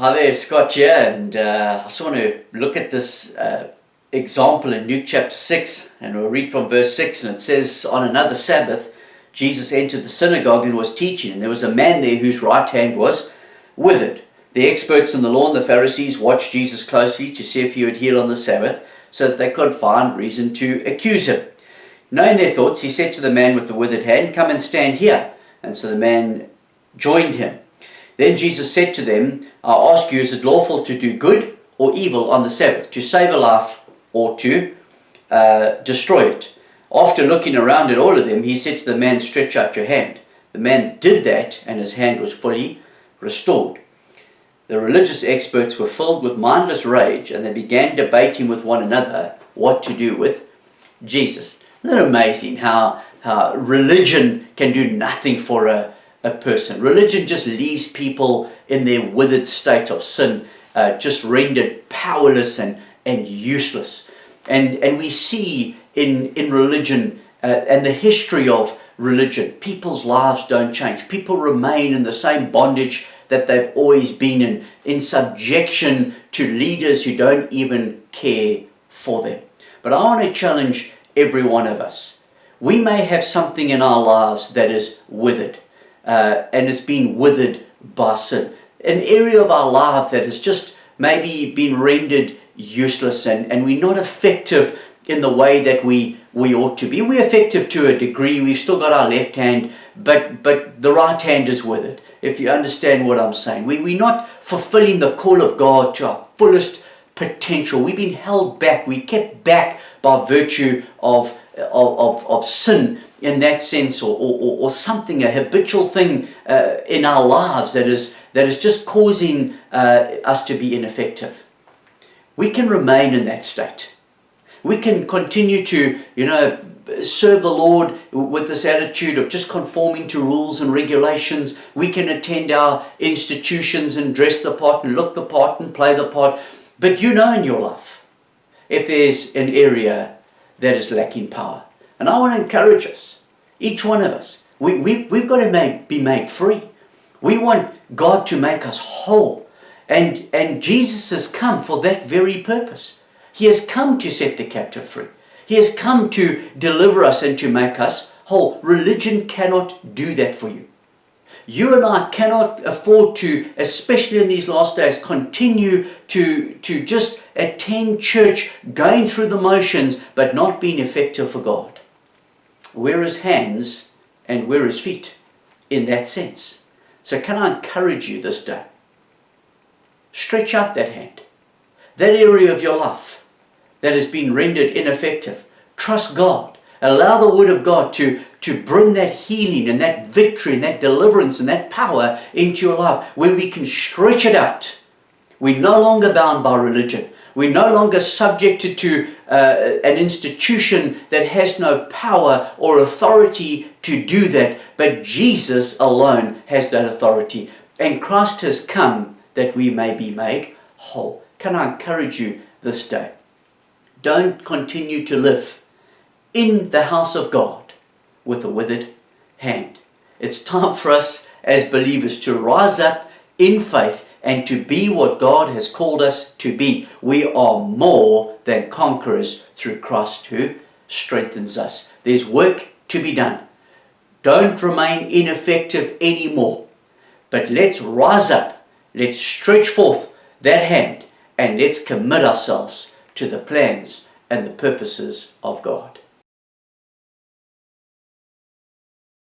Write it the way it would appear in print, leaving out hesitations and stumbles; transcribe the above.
Hi there, Scott here, and I just want to look at this example in Luke chapter 6, and we'll read from verse 6, and it says, "On another Sabbath, Jesus entered the synagogue and was teaching, and there was a man there whose right hand was withered. The experts in the law and the Pharisees watched Jesus closely to see if he would heal on the Sabbath, so that they could find reason to accuse him. Knowing their thoughts, he said to the man with the withered hand, 'Come and stand here.' And so the man joined him. Then Jesus said to them, 'I ask you, is it lawful to do good or evil on the Sabbath, to save a life or to destroy it?' After looking around at all of them, he said to the man, 'Stretch out your hand.' The man did that, and his hand was fully restored. The religious experts were filled with mindless rage, and they began debating with one another what to do with Jesus." Isn't it amazing how religion can do nothing for a person? Religion just leaves people in their withered state of sin, just rendered powerless and useless. And we see in religion and the history of religion, people's lives don't change. People remain in the same bondage that they've always been in subjection to leaders who don't even care for them. But I want to challenge every one of us. We may have something in our lives that is withered, and it's been withered by sin. An area of our life that has just maybe been rendered useless, and we're not effective in the way that we ought to be. We're effective to a degree. We've still got our left hand, but the right hand is withered, if you understand what I'm saying. We're not fulfilling the call of God to our fullest potential. We've been held back. We're kept back by virtue of sin in that sense, or something, a habitual thing in our lives that is just causing us to be ineffective. We can remain in that state. We can continue to, serve the Lord with this attitude of just conforming to rules and regulations. We can attend our institutions and dress the part and look the part and play the part. But in your life, if there's an area that is lacking power. And I want to encourage us, each one of us, we've got to be made free. We want God to make us whole. And Jesus has come for that very purpose. He has come to set the captive free. He has come to deliver us and to make us whole. Religion cannot do that for you. You and I cannot afford to, especially in these last days, continue to just attend church, going through the motions, but not being effective for God. We're His hands and we're His feet in that sense. So can I encourage you this day? Stretch out that hand. That area of your life that has been rendered ineffective. Trust God. Allow the Word of God to bring that healing and that victory and that deliverance and that power into your life, where we can stretch it out. We're no longer bound by religion. We're no longer subjected to an institution that has no power or authority to do that, but Jesus alone has that authority. And Christ has come that we may be made whole. Can I encourage you this day? Don't continue to live in the house of God with a withered hand. It's time for us as believers to rise up in faith and to be what God has called us to be. We are more than conquerors through Christ who strengthens us. There's work to be done. Don't remain ineffective anymore, but let's rise up, let's stretch forth that hand, and let's commit ourselves to the plans and the purposes of God.